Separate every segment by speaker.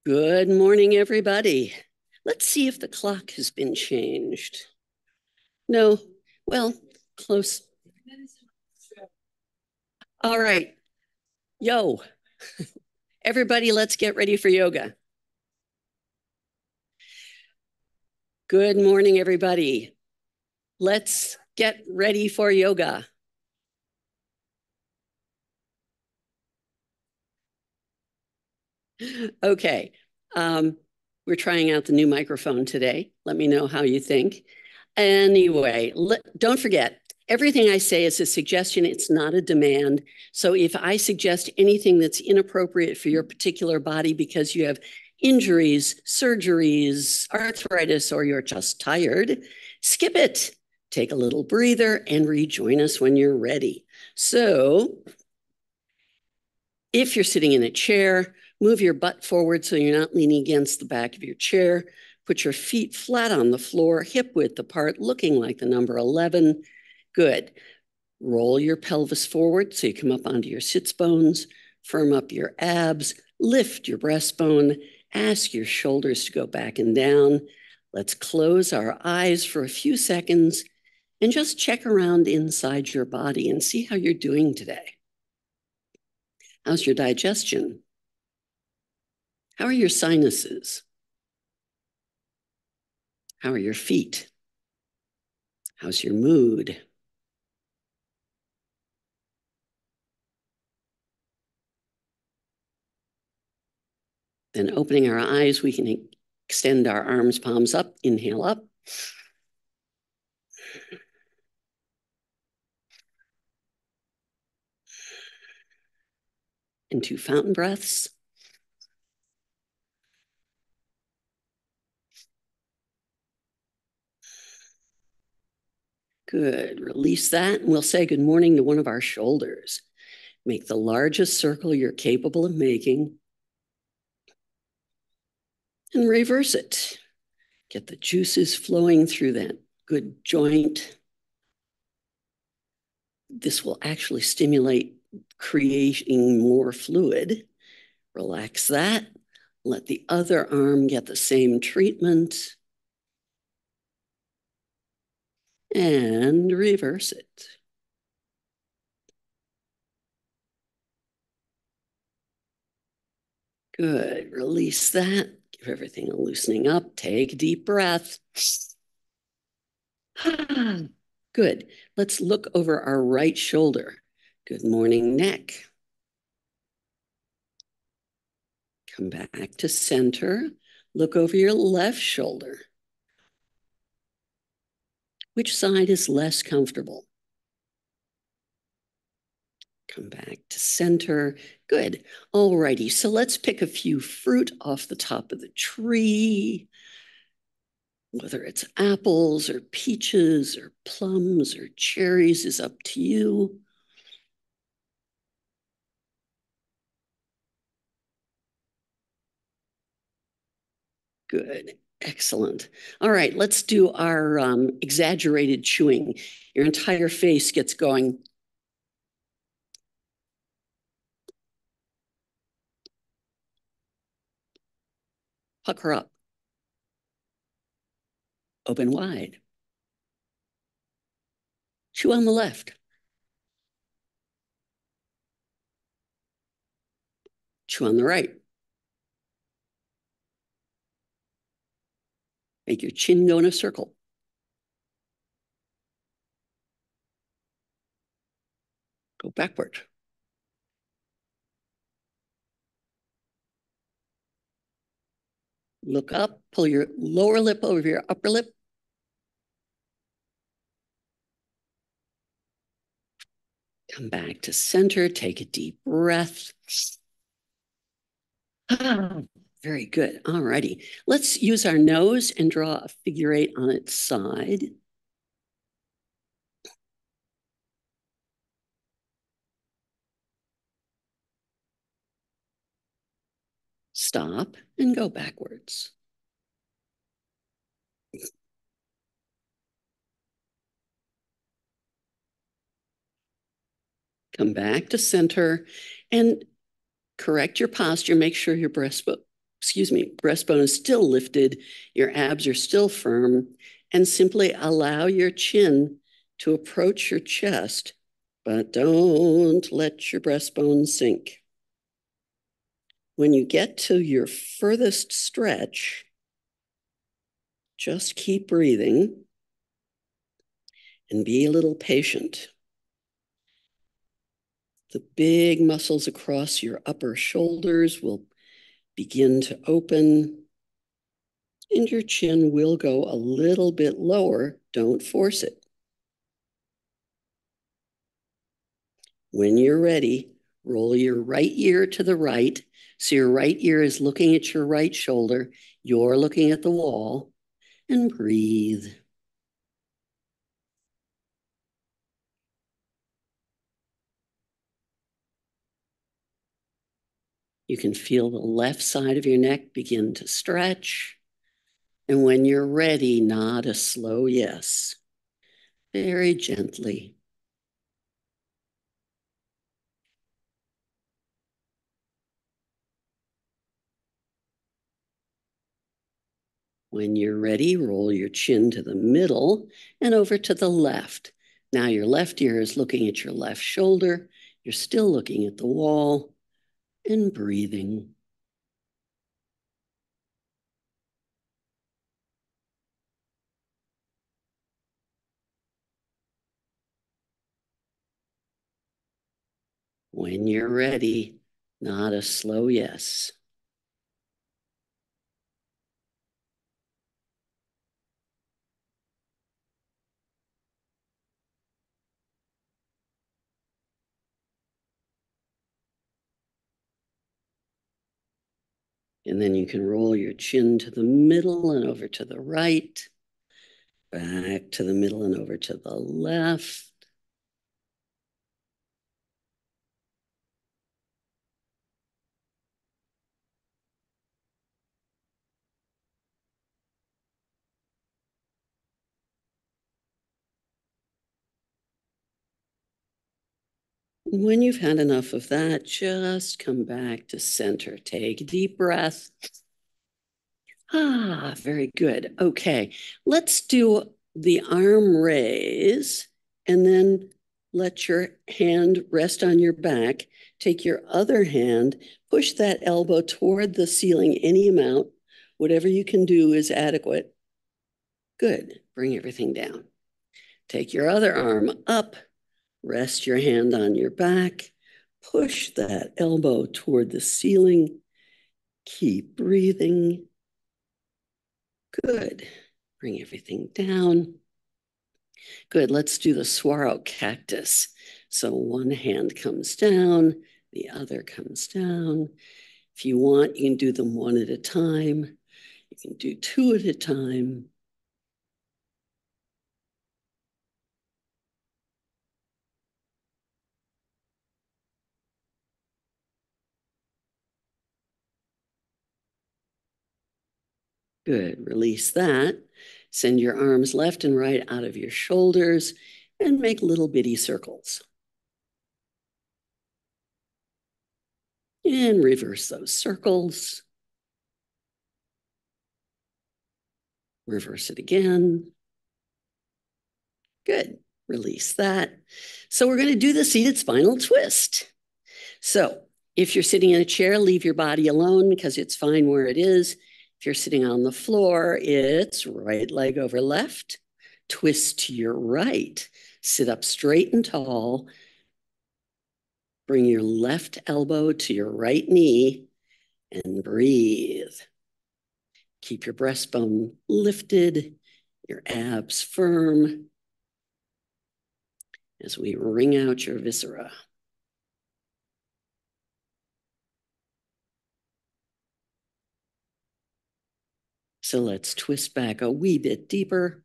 Speaker 1: Good morning, everybody. Let's see if the clock has been changed. No, well, close. All right. Yo, everybody, let's get ready for yoga. Good morning, everybody. Let's get ready for yoga. Okay. We're trying out the new microphone today. Let me know how you think. Anyway, don't forget, everything I say is a suggestion. It's not a demand. So if I suggest anything that's inappropriate for your particular body because you have injuries, surgeries, arthritis, or you're just tired, skip it. Take a little breather and rejoin us when you're ready. So if you're sitting in a chair, move your butt forward so you're not leaning against the back of your chair. Put your feet flat on the floor, hip width apart, looking like the number 11. Good. Roll your pelvis forward so you come up onto your sits bones. Firm up your abs. Lift your breastbone. Ask your shoulders to go back and down. Let's close our eyes for a few seconds and just check around inside your body and see how you're doing today. How's your digestion? How are your sinuses? How are your feet? How's your mood? Then opening our eyes, we can extend our arms, palms up, inhale up. And 2 fountain breaths. Good, release that. And we'll say good morning to one of our shoulders. Make the largest circle you're capable of making. And reverse it. Get the juices flowing through that good joint. This will actually stimulate creating more fluid. Relax that. Let the other arm get the same treatment. And reverse it. Good. Release that. Give everything a loosening up. Take a deep breath. Good. Let's look over our right shoulder. Good morning, neck. Come back to center. Look over your left shoulder. Which side is less comfortable? Come back to center. Good. All righty. So let's pick a few fruit off the top of the tree. Whether it's apples or peaches or plums or cherries is up to you. Good. Excellent. All right, let's do our exaggerated chewing. Your entire face gets going. Pucker up. Open wide. Chew on the left. Chew on the right. Make your chin go in a circle. Go backward. Look up, pull your lower lip over your upper lip. Come back to center, take a deep breath. Very good. All righty. Let's use our nose and draw a figure 8 on its side. Stop and go backwards. Come back to center and correct your posture. Make sure your breastbone is still lifted, your abs are still firm, and simply allow your chin to approach your chest, but don't let your breastbone sink. When you get to your furthest stretch, just keep breathing and be a little patient. The big muscles across your upper shoulders will begin to open, and your chin will go a little bit lower. Don't force it. When you're ready, roll your right ear to the right. So your right ear is looking at your right shoulder. You're looking at the wall, and breathe. You can feel the left side of your neck begin to stretch. And when you're ready, nod a slow yes, very gently. When you're ready, roll your chin to the middle and over to the left. Now your left ear is looking at your left shoulder. You're still looking at the wall and breathing. When you're ready, nod a slow yes. And then you can roll your chin to the middle and over to the right, back to the middle and over to the left. When you've had enough of that, just come back to center. Take a deep breath. Very good. Okay, let's do the arm raise and then let your hand rest on your back. Take your other hand, push that elbow toward the ceiling any amount. Whatever you can do is adequate. Good. Bring everything down. Take your other arm up, rest your hand on your back, push that elbow toward the ceiling. Keep breathing. Good. Bring everything down. Good. Let's do the swirl cactus. So one hand comes down, the other comes down. If you want, you can do them one at a time. You can do two at a time. Good. Release that. Send your arms left and right out of your shoulders and make little bitty circles. And reverse those circles. Reverse it again. Good. Release that. So we're going to do the seated spinal twist. So if you're sitting in a chair, leave your body alone because it's fine where it is. If you're sitting on the floor, it's right leg over left, twist to your right, sit up straight and tall, bring your left elbow to your right knee and breathe. Keep your breastbone lifted, your abs firm as we wring out your viscera. So let's twist back a wee bit deeper.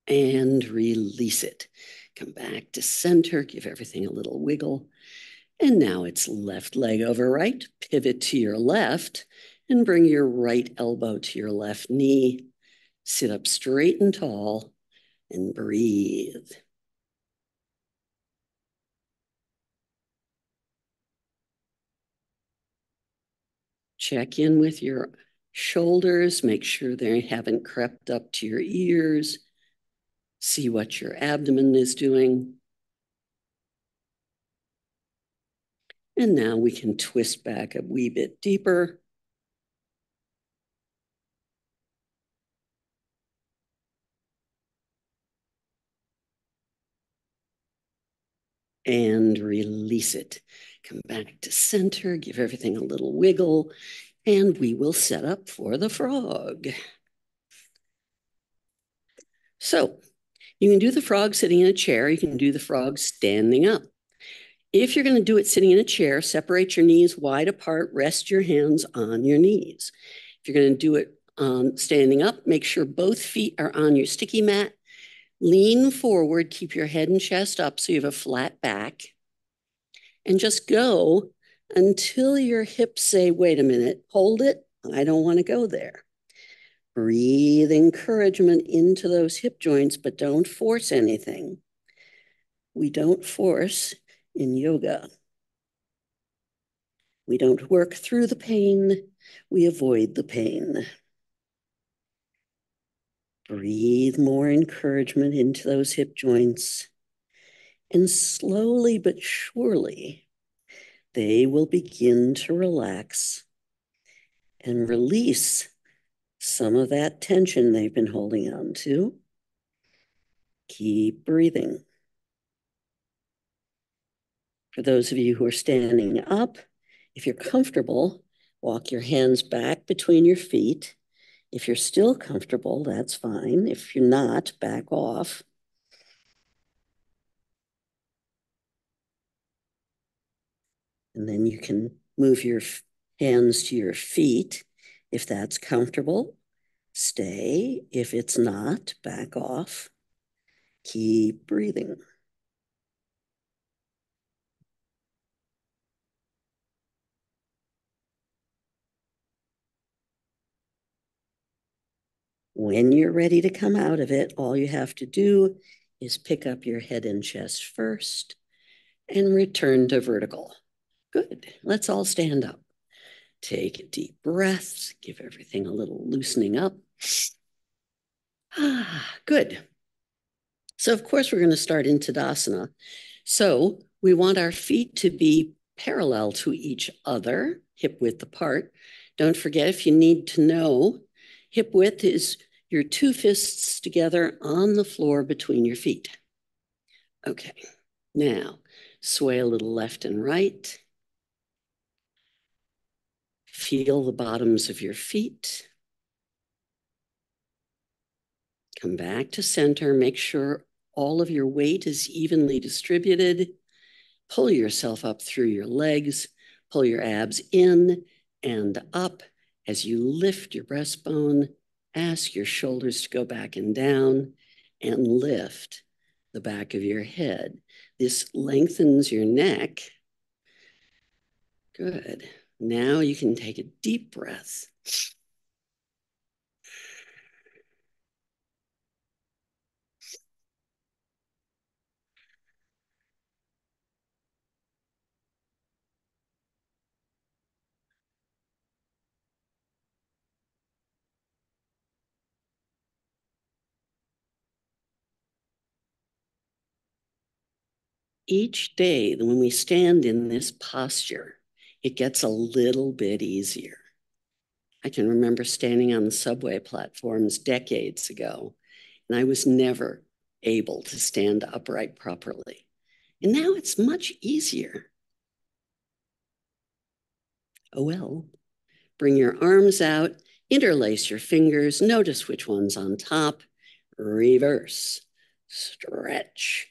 Speaker 1: And release it. Come back to center, give everything a little wiggle. And now it's left leg over right, pivot to your left, and bring your right elbow to your left knee. Sit up straight and tall and breathe. Check in with your shoulders, make sure they haven't crept up to your ears. See what your abdomen is doing. And now we can twist back a wee bit deeper. And release it. Come back to center, give everything a little wiggle, and we will set up for the frog. So you can do the frog sitting in a chair. You can do the frog standing up. If you're going to do it sitting in a chair, separate your knees wide apart, rest your hands on your knees. If you're going to do it standing up, make sure both feet are on your sticky mat. Lean forward, keep your head and chest up so you have a flat back. And just go until your hips say, wait a minute, hold it. I don't want to go there. Breathe encouragement into those hip joints, but don't force anything. We don't force in yoga. We don't work through the pain. We avoid the pain. Breathe more encouragement into those hip joints. And slowly but surely, they will begin to relax and release some of that tension they've been holding on to. Keep breathing. For those of you who are standing up, if you're comfortable, walk your hands back between your feet. If you're still comfortable, that's fine. If you're not, back off. And then you can move your hands to your feet. If that's comfortable, stay. If it's not, back off. Keep breathing. When you're ready to come out of it, all you have to do is pick up your head and chest first and return to vertical. Good. Let's all stand up. Take a deep breath. Give everything a little loosening up. Good. So, of course, we're going to start in Tadasana. So we want our feet to be parallel to each other, hip width apart. Don't forget, if you need to know, hip width is your two fists together on the floor between your feet. Okay, now sway a little left and right. Feel the bottoms of your feet. Come back to center. Make sure all of your weight is evenly distributed. Pull yourself up through your legs. Pull your abs in and up. As you lift your breastbone, ask your shoulders to go back and down and lift the back of your head. This lengthens your neck. Good. Now you can take a deep breath. Each day when we stand in this posture, it gets a little bit easier. I can remember standing on the subway platforms decades ago, and I was never able to stand upright properly. And now it's much easier. Oh well. Bring your arms out, interlace your fingers, notice which one's on top, reverse, stretch.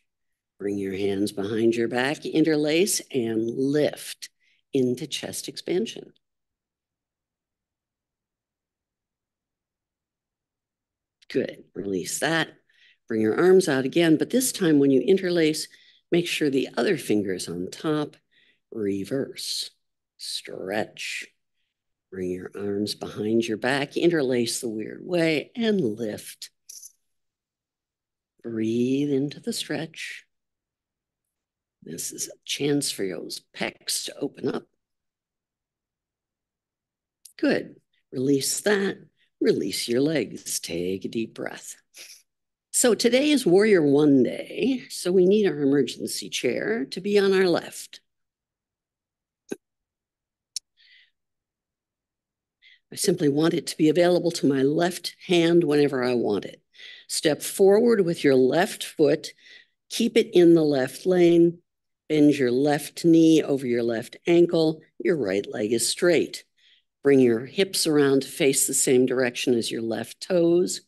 Speaker 1: Bring your hands behind your back, interlace, and lift into chest expansion. Good. Release that. Bring your arms out again, but this time when you interlace, make sure the other finger is on top. Reverse. Stretch. Bring your arms behind your back, interlace the weird way, and lift. Breathe into the stretch. This is a chance for those pecs to open up. Good. Release that. Release your legs. Take a deep breath. So today is Warrior One Day, so we need our emergency chair to be on our left. I simply want it to be available to my left hand whenever I want it. Step forward with your left foot, keep it in the left lane, bend your left knee over your left ankle, your right leg is straight. Bring your hips around to face the same direction as your left toes.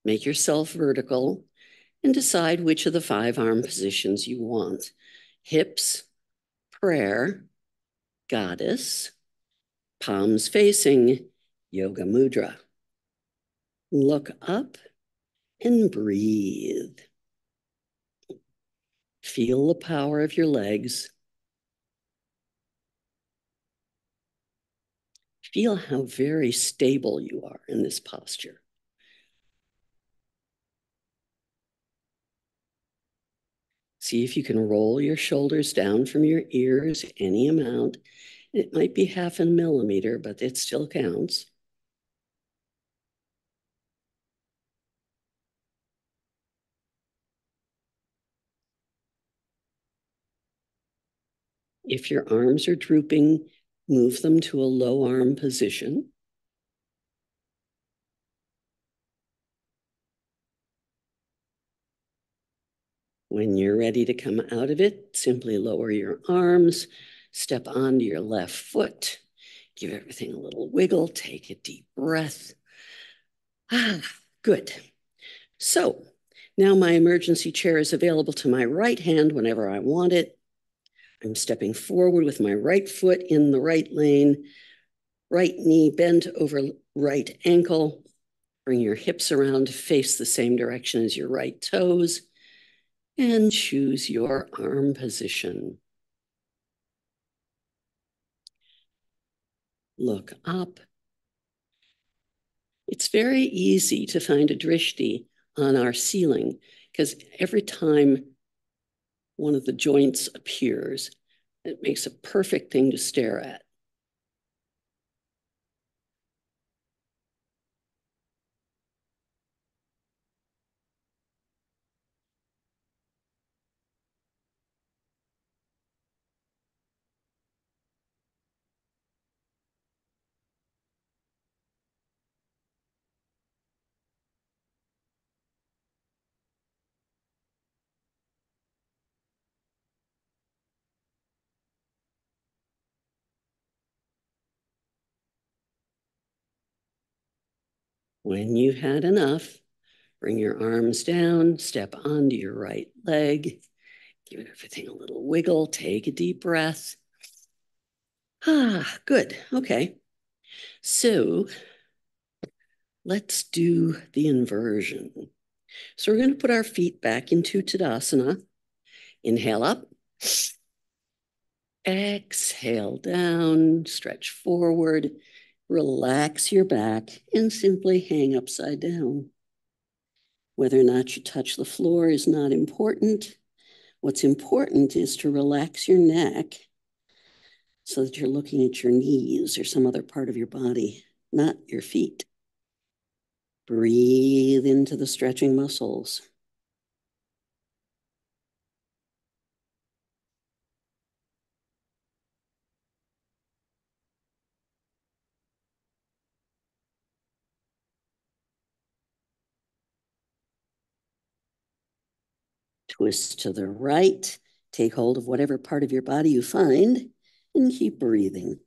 Speaker 1: Make yourself vertical and decide which of the 5 arm positions you want. Hips, prayer, goddess, palms facing, yoga mudra. Look up and breathe. Feel the power of your legs. Feel how very stable you are in this posture. See if you can roll your shoulders down from your ears any amount. It might be 0.5 millimeter, but it still counts. If your arms are drooping, move them to a low arm position. When you're ready to come out of it, simply lower your arms, step onto your left foot, give everything a little wiggle, take a deep breath. Good. So now my emergency chair is available to my right hand whenever I want it. I'm stepping forward with my right foot in the right lane, right knee bent over right ankle. Bring your hips around to face the same direction as your right toes and choose your arm position. Look up. It's very easy to find a drishti on our ceiling because every time one of the joints appears, it makes a perfect thing to stare at. When you've had enough, bring your arms down, step onto your right leg, give everything a little wiggle, take a deep breath. Good. Okay. So let's do the inversion. So we're going to put our feet back into Tadasana. Inhale up. Exhale down, stretch forward, relax your back, and simply hang upside down. Whether or not you touch the floor is not important. What's important is to relax your neck so that you're looking at your knees or some other part of your body, not your feet. Breathe into the stretching muscles. Twist to the right. Take hold of whatever part of your body you find and keep breathing.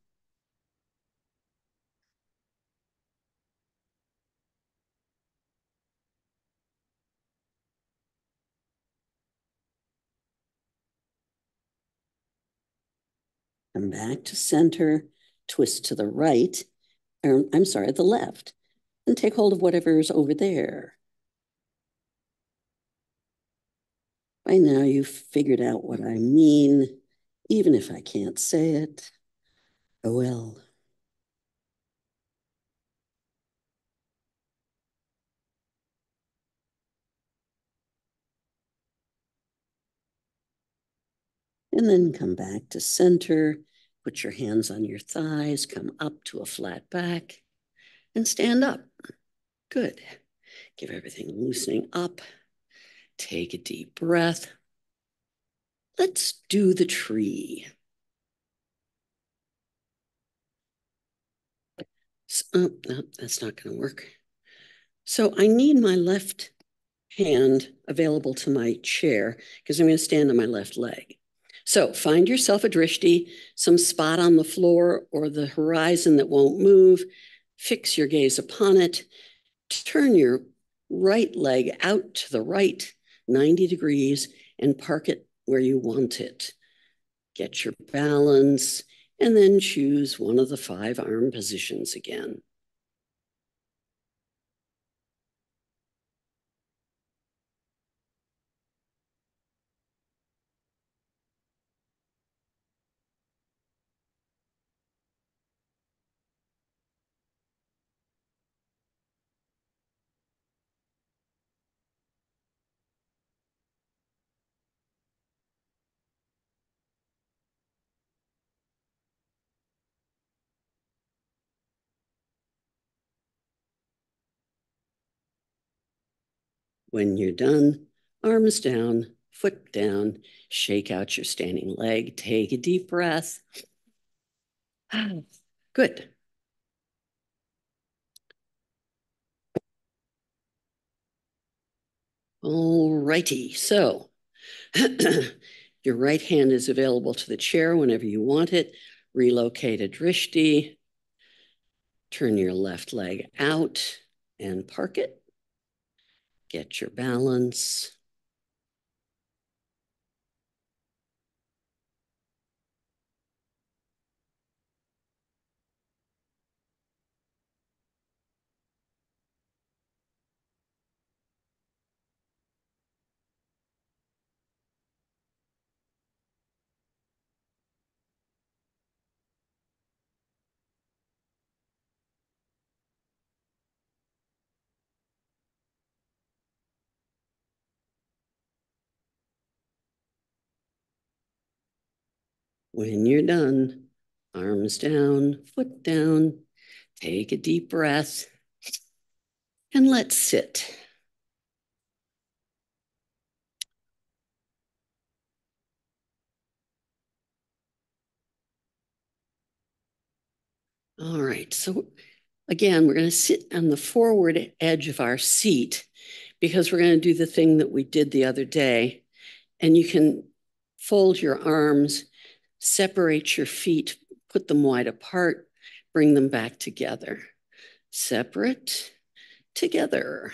Speaker 1: Come back to center, twist to the right, or I'm sorry, the left, and take hold of whatever is over there. By now you've figured out what I mean, even if I can't say it. Oh well. And then come back to center, Put your hands on your thighs, come up to a flat back, and stand up. Good. Give everything loosening up. Take a deep breath. Let's do the tree. No, that's not going to work. So I need my left hand available to my chair because I'm going to stand on my left leg. So find yourself a drishti, some spot on the floor or the horizon that won't move. Fix your gaze upon it. Turn your right leg out to the right 90 degrees and park it where you want it. Get your balance and then choose one of the 5 arm positions again. When you're done, arms down, foot down, shake out your standing leg, take a deep breath. Good. All righty, so your right hand is available to the chair whenever you want it. Relocate a drishti. Turn your left leg out and park it. Get your balance. When you're done, arms down, foot down, take a deep breath, and let's sit. All right, so again, we're going to sit on the forward edge of our seat because we're going to do the thing that we did the other day. And you can fold your arms, separate your feet, put them wide apart, bring them back together. Separate, together.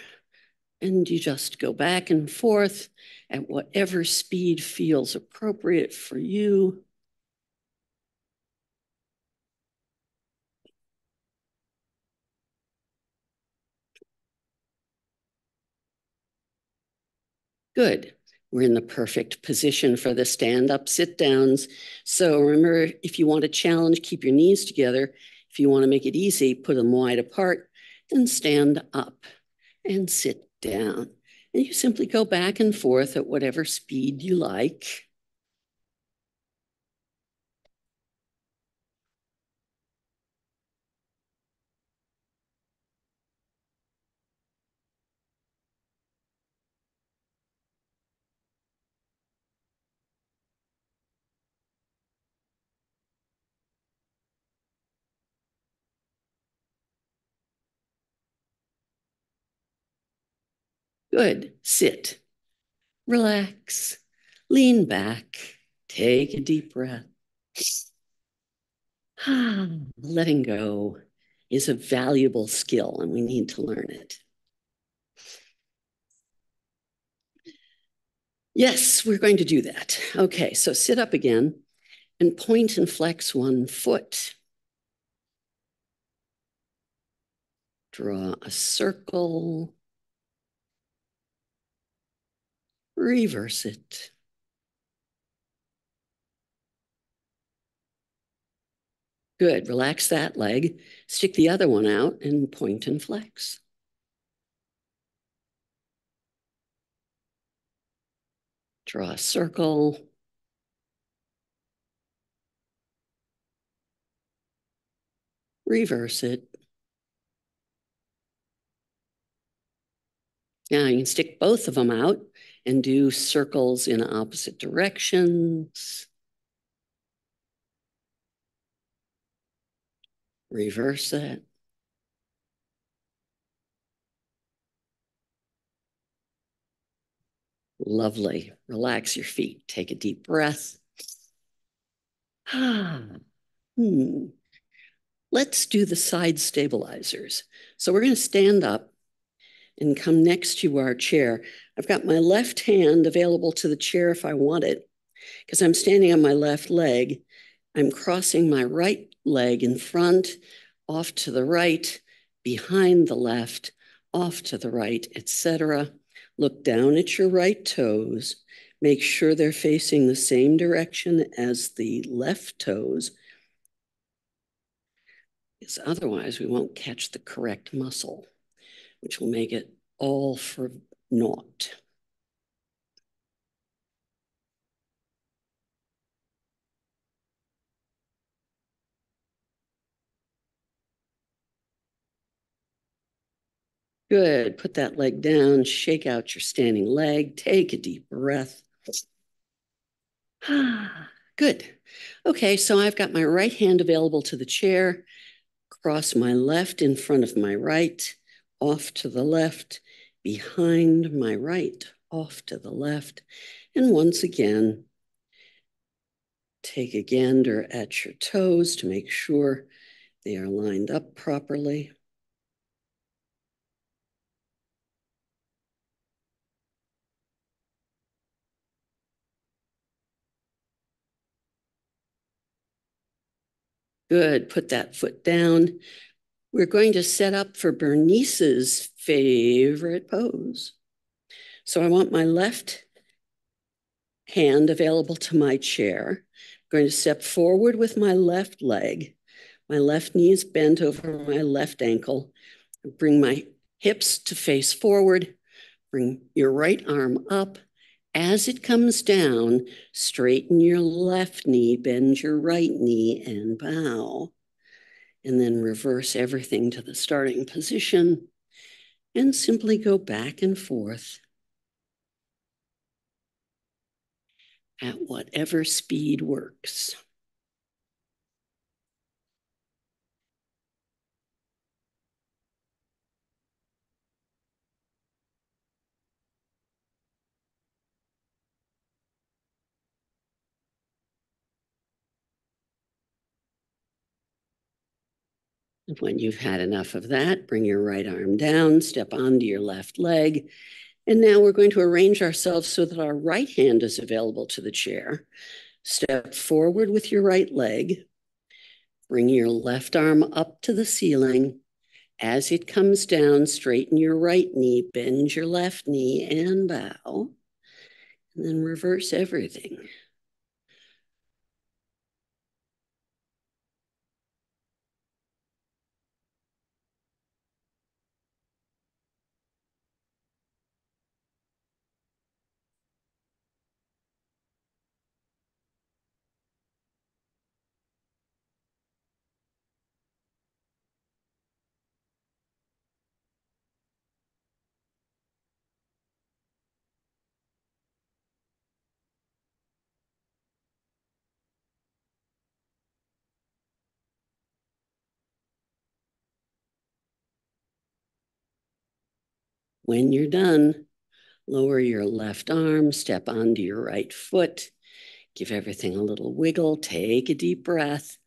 Speaker 1: And you just go back and forth at whatever speed feels appropriate for you. Good. We're in the perfect position for the stand-up sit-downs. So remember, if you want a challenge, keep your knees together. If you want to make it easy, put them wide apart, then stand up and sit down. And you simply go back and forth at whatever speed you like. Good. Sit. Relax. Lean back. Take a deep breath. Letting go is a valuable skill and we need to learn it. Yes, we're going to do that. Okay, so sit up again and point and flex one foot. Draw a circle. Reverse it. Good, relax that leg. Stick the other one out and point and flex. Draw a circle. Reverse it. Now you can stick both of them out and do circles in opposite directions. Reverse it. Lovely. Relax your feet. Take a deep breath. Let's do the side stabilizers. So we're going to stand up and come next to our chair. I've got my left hand available to the chair if I want it, because I'm standing on my left leg. I'm crossing my right leg in front, off to the right, behind the left, off to the right, etc. Look down at your right toes. Make sure they're facing the same direction as the left toes, because otherwise we won't catch the correct muscle, which will make it all for naught. Good. Put that leg down, shake out your standing leg, take a deep breath. Good. Okay, so I've got my right hand available to the chair, cross my left in front of my right, off to the left, behind my right, off to the left. And once again, take a gander at your toes to make sure they are lined up properly. Good. Put that foot down. We're going to set up for Bernice's favorite pose. So I want my left hand available to my chair. I'm going to step forward with my left leg. My left knee is bent over my left ankle. Bring my hips to face forward. Bring your right arm up. As it comes down, straighten your left knee, bend your right knee, and bow. And then reverse everything to the starting position and simply go back and forth at whatever speed works. When you've had enough of that, bring your right arm down, step onto your left leg. And now we're going to arrange ourselves so that our right hand is available to the chair. Step forward with your right leg. Bring your left arm up to the ceiling. As it comes down, straighten your right knee, bend your left knee, and bow. And then reverse everything. When you're done, lower your left arm, step onto your right foot, give everything a little wiggle, take a deep breath,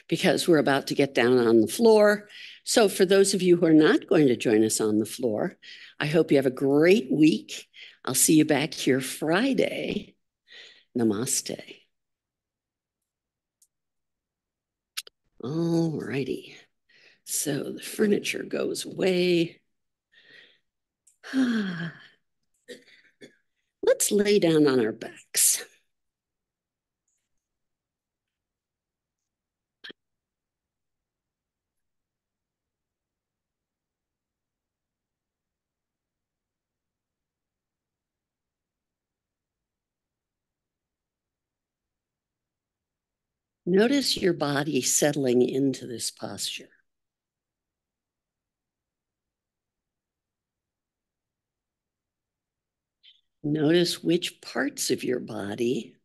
Speaker 1: because we're about to get down on the floor. So for those of you who are not going to join us on the floor, I hope you have a great week. I'll see you back here Friday. Namaste. All righty. So the furniture goes away. Let's lay down on our backs. Notice your body settling into this posture. Notice which parts of your body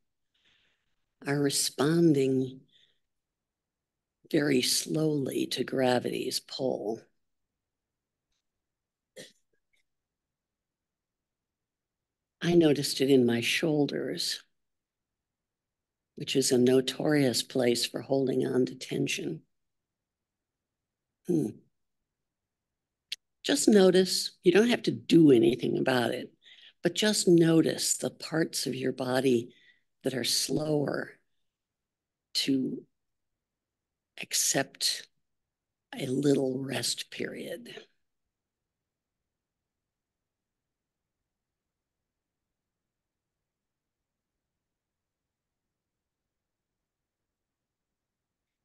Speaker 1: are responding very slowly to gravity's pull. I noticed it in my shoulders, which is a notorious place for holding on to tension. Just notice. You don't have to do anything about it, but just notice the parts of your body that are slower to accept a little rest period.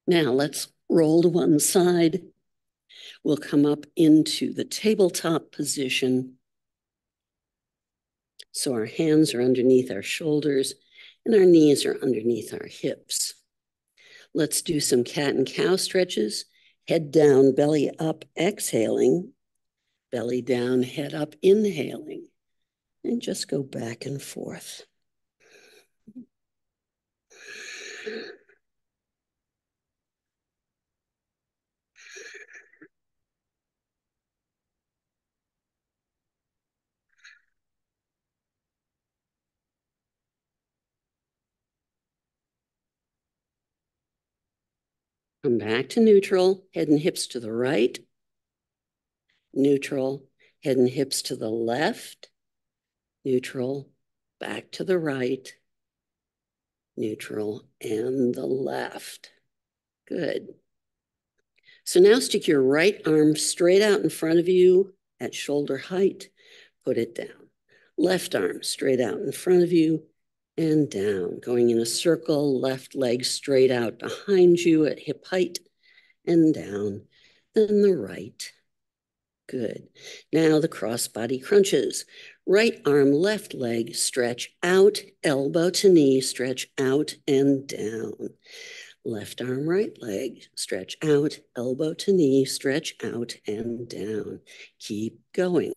Speaker 1: Now let's roll to one side. We'll come up into the tabletop position. So our hands are underneath our shoulders and our knees are underneath our hips. Let's do some cat and cow stretches. Head down, belly up, exhaling. Belly down, head up, inhaling. And just go back and forth. Come back to neutral, head and hips to the right. Neutral, head and hips to the left. Neutral, back to the right. Neutral, and the left. Good. So now stick your right arm straight out in front of you at shoulder height. Put it down. Left arm straight out in front of you and down. Going in a circle, left leg straight out behind you at hip height and down. Then the right. Good. Now the crossbody crunches. Right arm, left leg, stretch out, elbow to knee, stretch out and down. Left arm, right leg, stretch out, elbow to knee, stretch out and down. Keep going.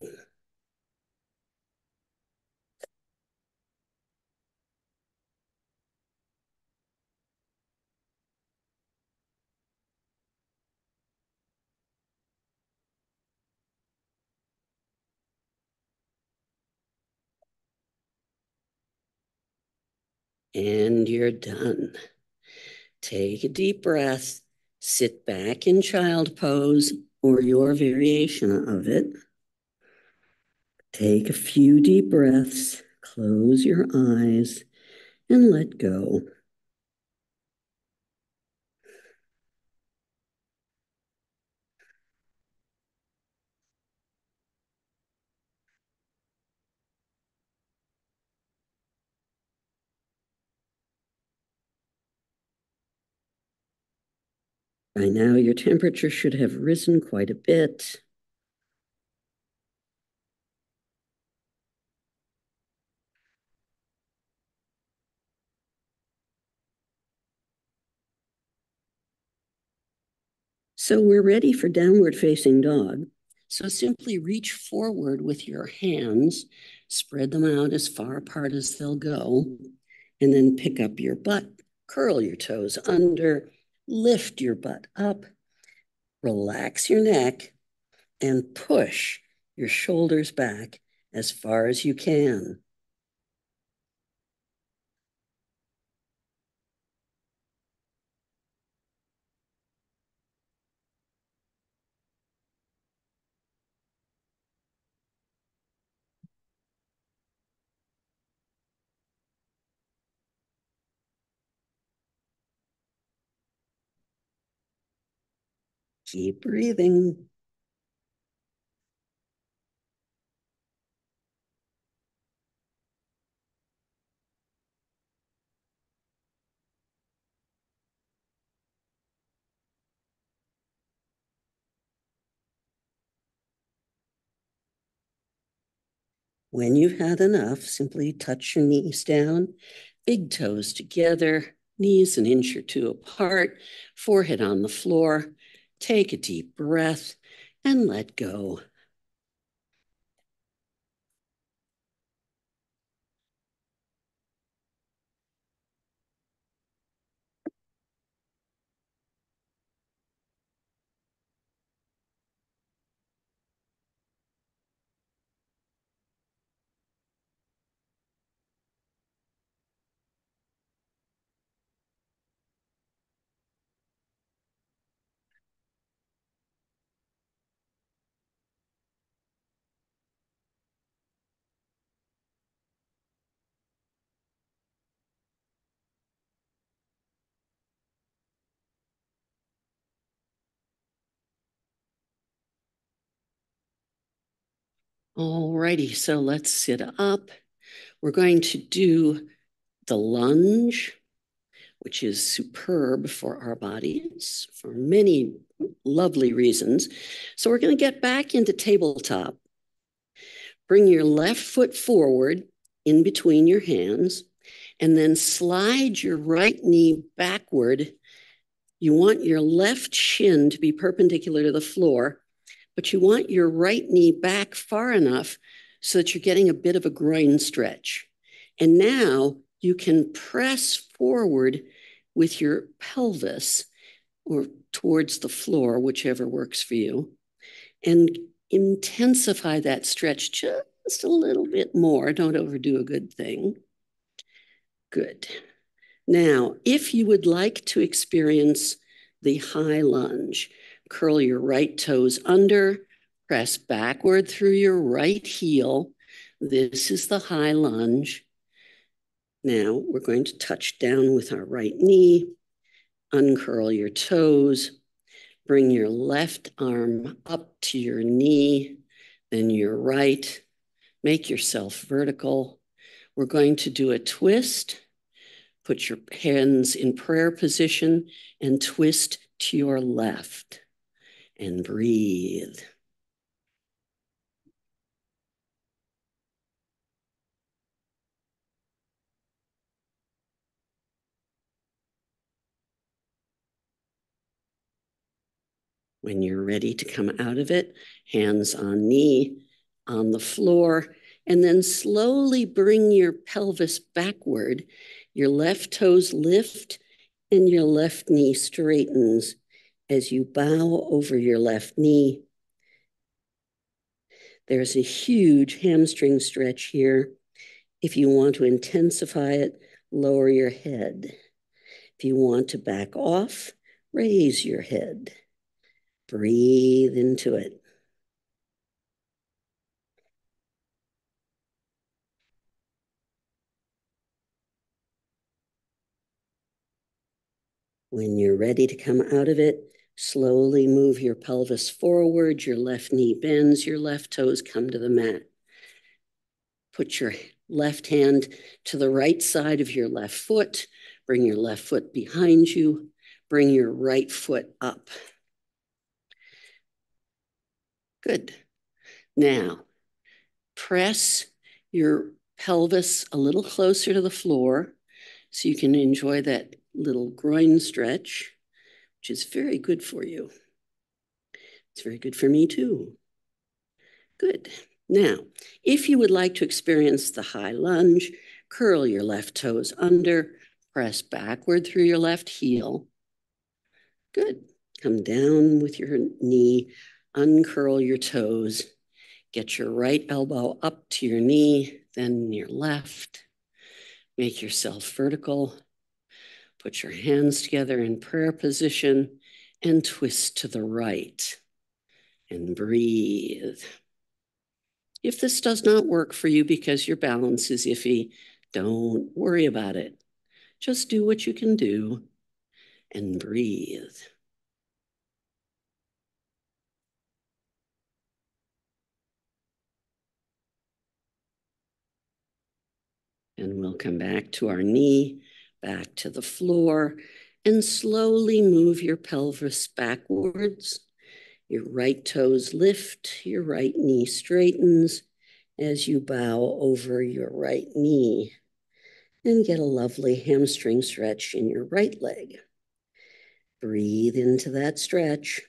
Speaker 1: And you're done. Take a deep breath, sit back in child pose or your variation of it. Take a few deep breaths, close your eyes, and let go. By now, your temperature should have risen quite a bit. So we're ready for downward facing dog. So simply reach forward with your hands, spread them out as far apart as they'll go, and then pick up your butt, curl your toes under, lift your butt up, relax your neck, and push your shoulders back as far as you can. Keep breathing. When you've had enough, simply touch your knees down, big toes together, Knees an inch or two apart, forehead on the floor. Take a deep breath and let go. All righty, so let's sit up. We're going to do the lunge, which is superb for our bodies for many lovely reasons. So we're going to get back into tabletop. Bring your left foot forward in between your hands, and then slide your right knee backward. You want your left shin to be perpendicular to the floor, but you want your right knee back far enough so that you're getting a bit of a groin stretch. And now you can press forward with your pelvis or towards the floor, whichever works for you, and intensify that stretch just a little bit more. Don't overdo a good thing. Good. Now, if you would like to experience the high lunge, curl your right toes under, press backward through your right heel. This is the high lunge. Now we're going to touch down with our right knee, uncurl your toes, bring your left arm up to your knee, then your right, make yourself vertical. We're going to do a twist. Put your hands in prayer position and twist to your left and breathe. When you're ready to come out of it, hands on knee on the floor, and then slowly bring your pelvis backward. Your left toes lift and your left knee straightens as you bow over your left knee. There's a huge hamstring stretch here. If you want to intensify it, lower your head. If you want to back off, raise your head. Breathe into it. When you're ready to come out of it, slowly move your pelvis forward, your left knee bends, your left toes come to the mat. Put your left hand to the right side of your left foot. Bring your left foot behind you. Bring your right foot up. Good. Now, press your pelvis a little closer to the floor so you can enjoy that little groin stretch, which is very good for you. It's very good for me too. Good. Now, if you would like to experience the high lunge, curl your left toes under, press backward through your left heel. Good. Come down with your knee, uncurl your toes, get your right elbow up to your knee, then your left. Make yourself vertical. Put your hands together in prayer position and twist to the right and breathe. If this does not work for you because your balance is iffy, don't worry about it. Just do what you can do and breathe. And we'll come back to our knee, back to the floor, and slowly move your pelvis backwards. Your right toes lift, your right knee straightens as you bow over your right knee. And get a lovely hamstring stretch in your right leg. Breathe into that stretch.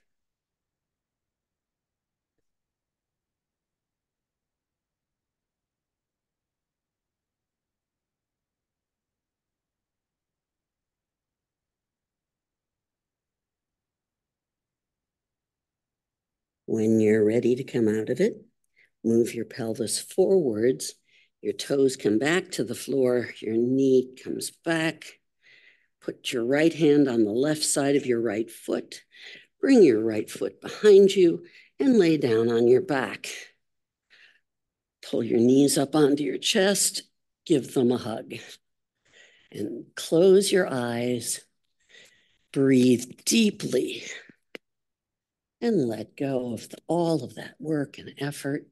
Speaker 1: When you're ready to come out of it, move your pelvis forwards. Your toes come back to the floor. Your knee comes back. Put your right hand on the left side of your right foot. Bring your right foot behind you and lay down on your back. Pull your knees up onto your chest. Give them a hug. And close your eyes. Breathe deeply. And let go of all of that work and effort.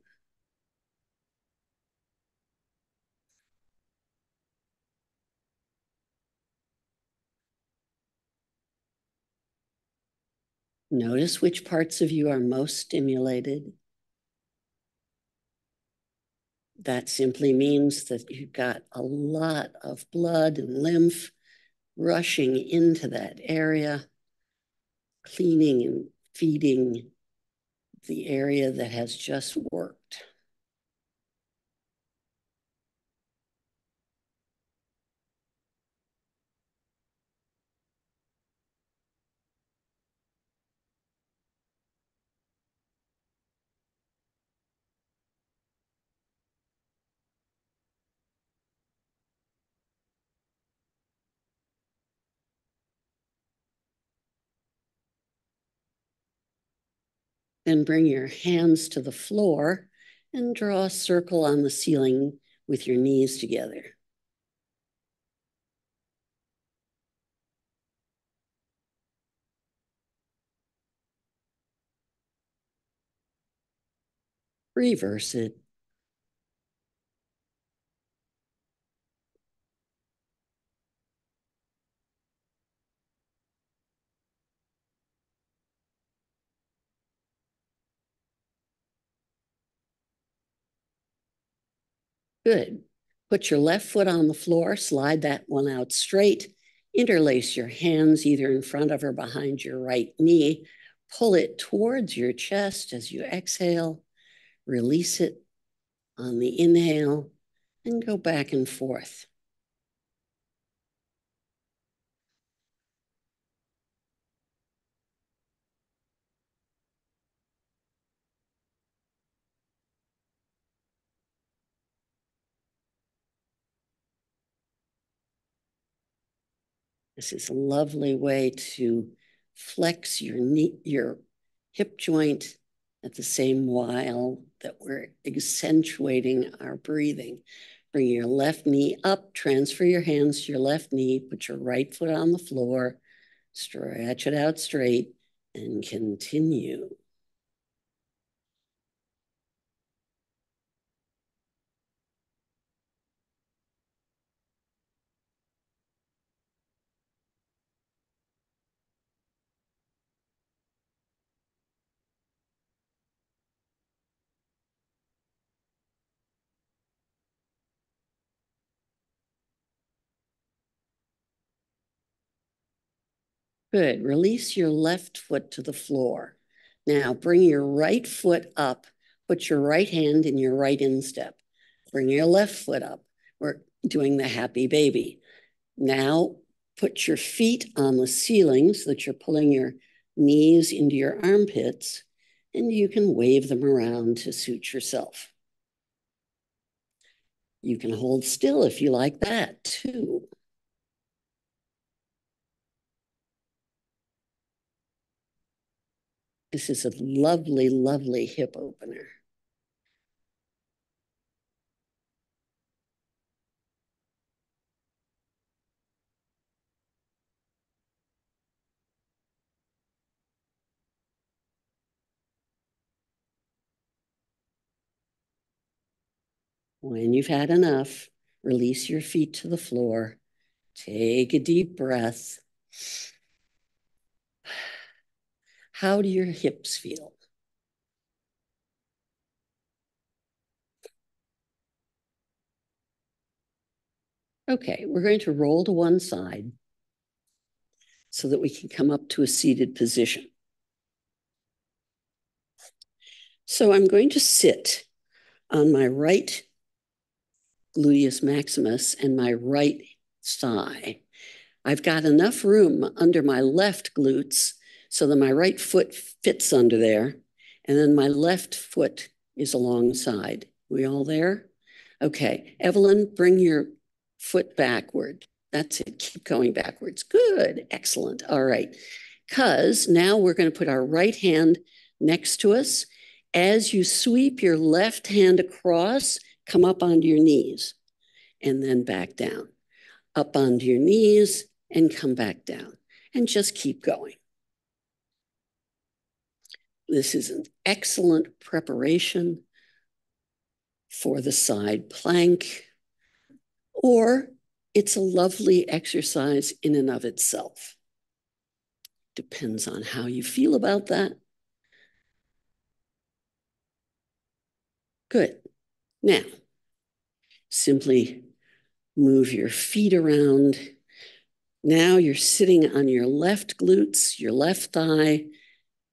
Speaker 1: Notice which parts of you are most stimulated. That simply means that you've got a lot of blood and lymph rushing into that area, cleaning and feeding the area that has just worked. Then bring your hands to the floor and draw a circle on the ceiling with your knees together. Reverse it. Good. Put your left foot on the floor, slide that one out straight, interlace your hands either in front of or behind your right knee, pull it towards your chest as you exhale, release it on the inhale, and go back and forth. This is a lovely way to flex your knee, your hip joint at the same while that we're accentuating our breathing. Bring your left knee up, transfer your hands to your left knee, put your right foot on the floor, stretch it out straight, and continue. Good. Release your left foot to the floor. Now bring your right foot up. Put your right hand in your right instep. Bring your left foot up. We're doing the happy baby. Now put your feet on the ceiling so that you're pulling your knees into your armpits, and you can wave them around to suit yourself. You can hold still if you like that too. This is a lovely, lovely hip opener. When you've had enough, release your feet to the floor. Take a deep breath. How do your hips feel? Okay, we're going to roll to one side so that we can come up to a seated position. So I'm going to sit on my right gluteus maximus and my right thigh. I've got enough room under my left glutes so that my right foot fits under there, and then my left foot is alongside. We all there? Okay, Evelyn, bring your foot backward. That's it, keep going backwards. Good, excellent, all right. Because now we're gonna put our right hand next to us. As you sweep your left hand across, come up onto your knees and then back down. Up onto your knees and come back down. And just keep going. This is an excellent preparation for the side plank, or it's a lovely exercise in and of itself. Depends on how you feel about that. Good. Now, simply move your feet around. Now you're sitting on your left glutes, your left thigh.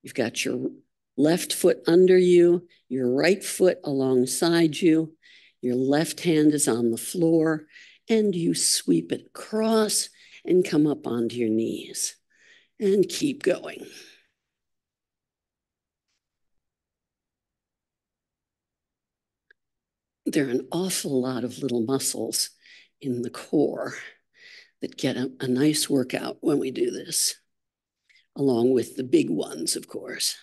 Speaker 1: You've got your left foot under you, your right foot alongside you. Your left hand is on the floor, and you sweep it across and come up onto your knees. And keep going. There are an awful lot of little muscles in the core that get a nice workout when we do this, along with the big ones, of course.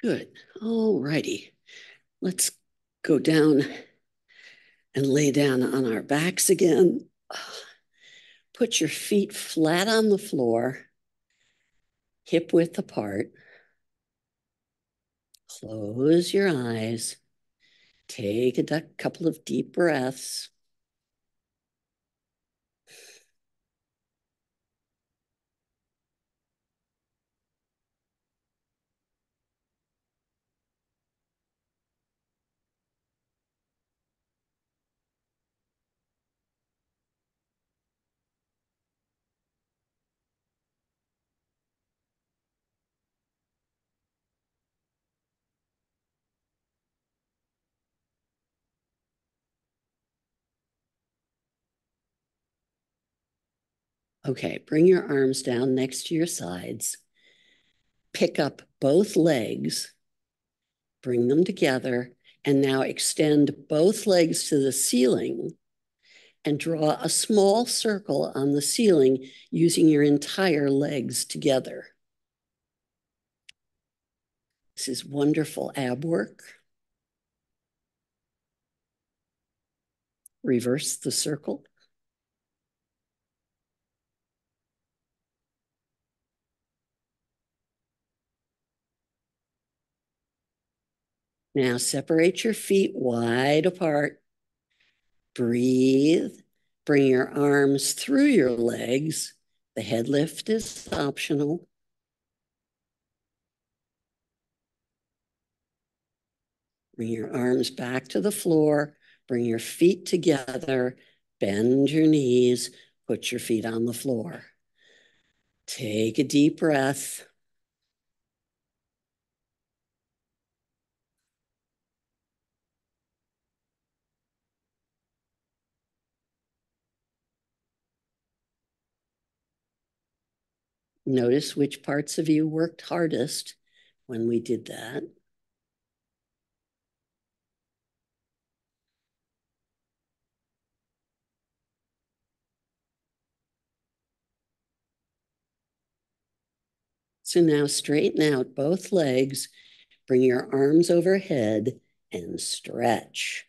Speaker 1: Good. All righty. Let's go down and lay down on our backs again. Put your feet flat on the floor, hip width apart. Close your eyes. Take a couple of deep breaths. Okay, bring your arms down next to your sides. Pick up both legs, bring them together, and now extend both legs to the ceiling and draw a small circle on the ceiling using your entire legs together. This is wonderful ab work. Reverse the circle. Now separate your feet wide apart. Breathe. Bring your arms through your legs. The head lift is optional. Bring your arms back to the floor. Bring your feet together. Bend your knees. Put your feet on the floor. Take a deep breath. Notice which parts of you worked hardest when we did that. So now straighten out both legs, bring your arms overhead and stretch.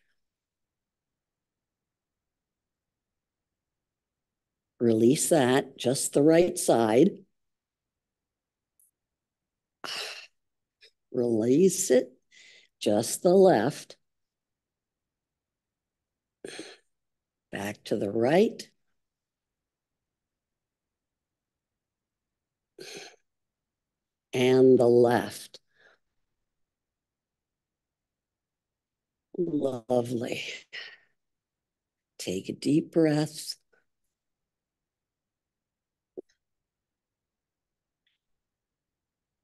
Speaker 1: Release that, just the right side. Release it, just the left. Back to the right. And the left. Lovely. Take a deep breath.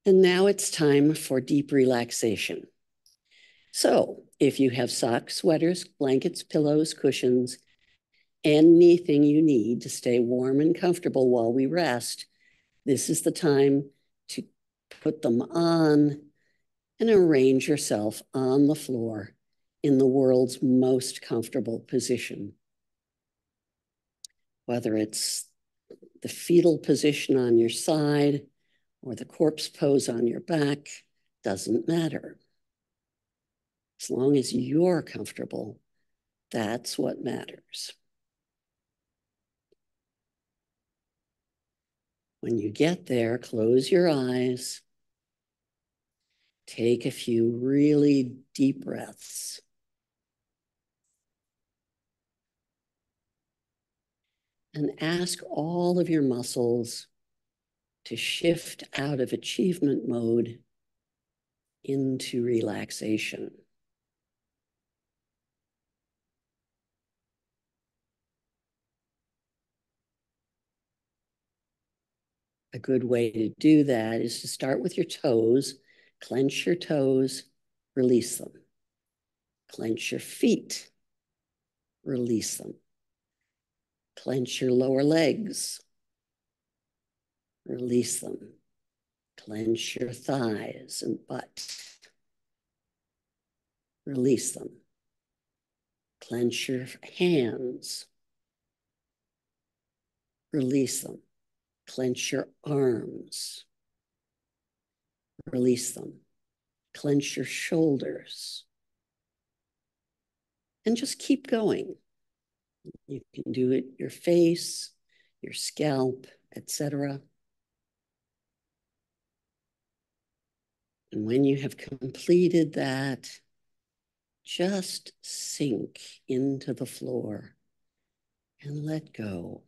Speaker 1: And now it's time for deep relaxation. So if you have socks, sweaters, blankets, pillows, cushions, anything you need to stay warm and comfortable while we rest, this is the time to put them on and arrange yourself on the floor in the world's most comfortable position. Whether it's the fetal position on your side or the corpse pose on your back, doesn't matter. As long as you're comfortable, that's what matters. When you get there, close your eyes. Take a few really deep breaths. And ask all of your muscles to shift out of achievement mode into relaxation. A good way to do that is to start with your toes, clench your toes, release them. Clench your feet, release them. Clench your lower legs, release them. Clench your thighs and butt, release them. Clench your hands, release them. Clench your arms, release them. Clench your shoulders, and just keep going. You can do it your face, your scalp, etc. And when you have completed that, just sink into the floor and let go.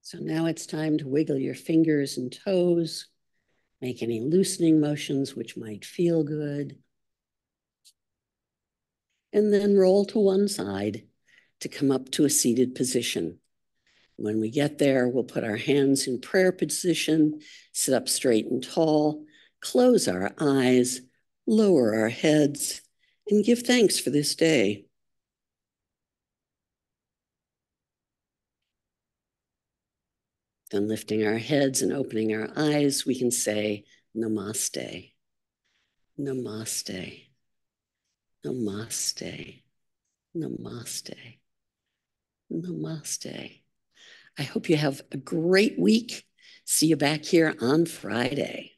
Speaker 1: So now it's time to wiggle your fingers and toes, make any loosening motions which might feel good, and then roll to one side to come up to a seated position. When we get there, we'll put our hands in prayer position, sit up straight and tall, close our eyes, lower our heads, and give thanks for this day. Then lifting our heads and opening our eyes, we can say, Namaste. Namaste. Namaste. Namaste. Namaste. I hope you have a great week. See you back here on Friday.